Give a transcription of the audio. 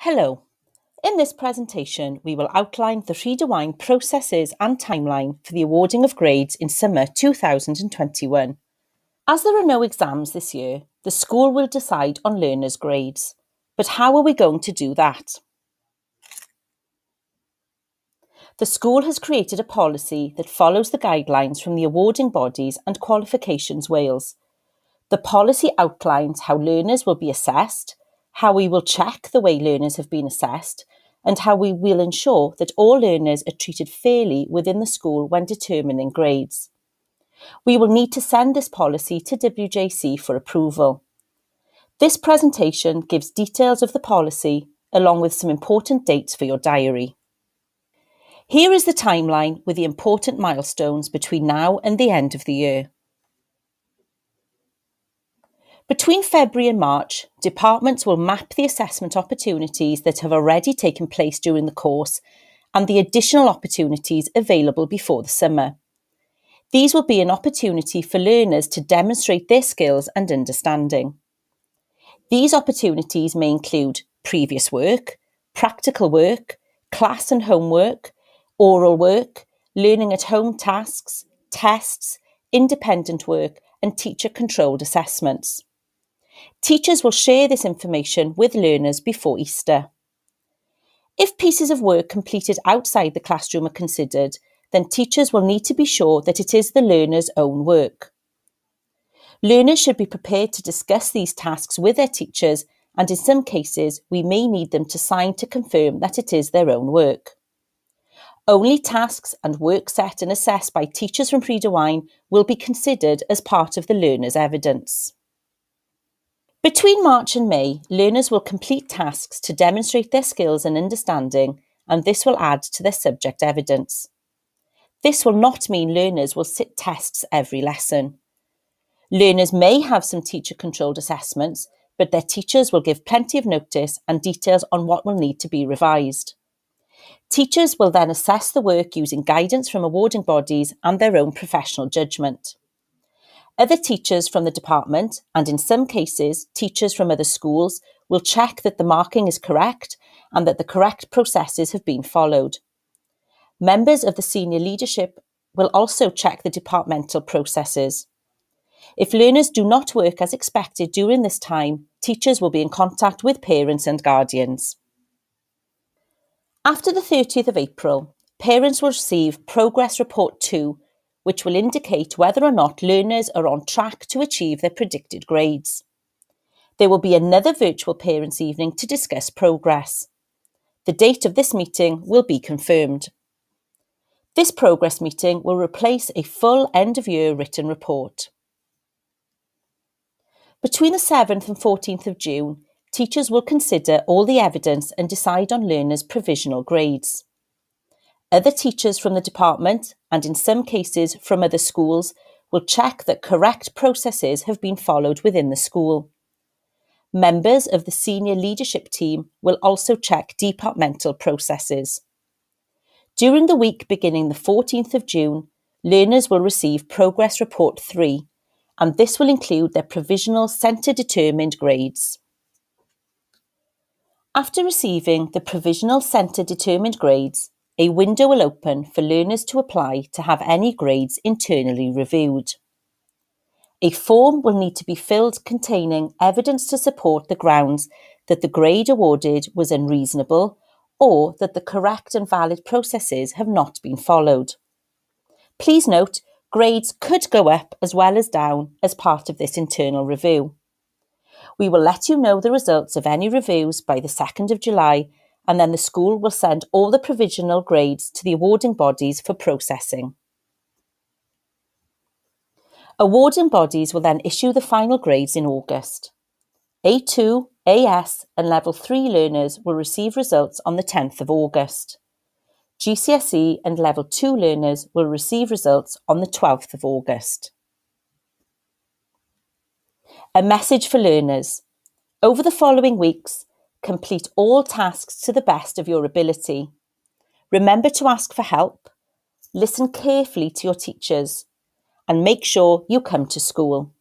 Hello. In this presentation, we will outline the Rhydywaun processes and timeline for the awarding of grades in summer 2021. As there are no exams this year, the school will decide on learners' grades. But how are we going to do that? The school has created a policy that follows the guidelines from the awarding bodies and Qualifications Wales. The policy outlines how learners will be assessed, how we will check the way learners have been assessed, and how we will ensure that all learners are treated fairly within the school when determining grades. We will need to send this policy to WJC for approval. This presentation gives details of the policy, along with some important dates for your diary. Here is the timeline with the important milestones between now and the end of the year. Between February and March, departments will map the assessment opportunities that have already taken place during the course and the additional opportunities available before the summer. These will be an opportunity for learners to demonstrate their skills and understanding. These opportunities may include previous work, practical work, class and homework, oral work, learning at home tasks, tests, independent work, and teacher-controlled assessments. Teachers will share this information with learners before Easter. If pieces of work completed outside the classroom are considered, then teachers will need to be sure that it is the learner's own work. Learners should be prepared to discuss these tasks with their teachers, and in some cases, we may need them to sign to confirm that it is their own work. Only tasks and work set and assessed by teachers from Rhydywaun will be considered as part of the learner's evidence. Between March and May, learners will complete tasks to demonstrate their skills and understanding, and this will add to their subject evidence. This will not mean learners will sit tests every lesson. Learners may have some teacher-controlled assessments, but their teachers will give plenty of notice and details on what will need to be revised. Teachers will then assess the work using guidance from awarding bodies and their own professional judgment. Other teachers from the department, and in some cases, teachers from other schools, will check that the marking is correct and that the correct processes have been followed. Members of the senior leadership will also check the departmental processes. If learners do not work as expected during this time, teachers will be in contact with parents and guardians. After the 30th of April, parents will receive Progress Report 2, which will indicate whether or not learners are on track to achieve their predicted grades. There will be another virtual parents' evening to discuss progress. The date of this meeting will be confirmed. This progress meeting will replace a full end-of-year written report. Between the 7th and 14th of June, teachers will consider all the evidence and decide on learners' provisional grades. Other teachers from the department, and in some cases from other schools, will check that correct processes have been followed within the school. Members of the senior leadership team will also check departmental processes. During the week beginning the 14th of June, learners will receive Progress Report 3, and this will include their provisional centre-determined grades. After receiving the provisional centre-determined grades, a window will open for learners to apply to have any grades internally reviewed. A form will need to be filled containing evidence to support the grounds that the grade awarded was unreasonable or that the correct and valid processes have not been followed. Please note, grades could go up as well as down as part of this internal review. We will let you know the results of any reviews by the 2nd of July, and then the school will send all the provisional grades to the awarding bodies for processing. Awarding bodies will then issue the final grades in August. A2, AS and Level 3 learners will receive results on the 10th of August. GCSE and Level 2 learners will receive results on the 12th of August. A message for learners. Over the following weeks, complete all tasks to the best of your ability. Remember to ask for help, listen carefully to your teachers, and make sure you come to school.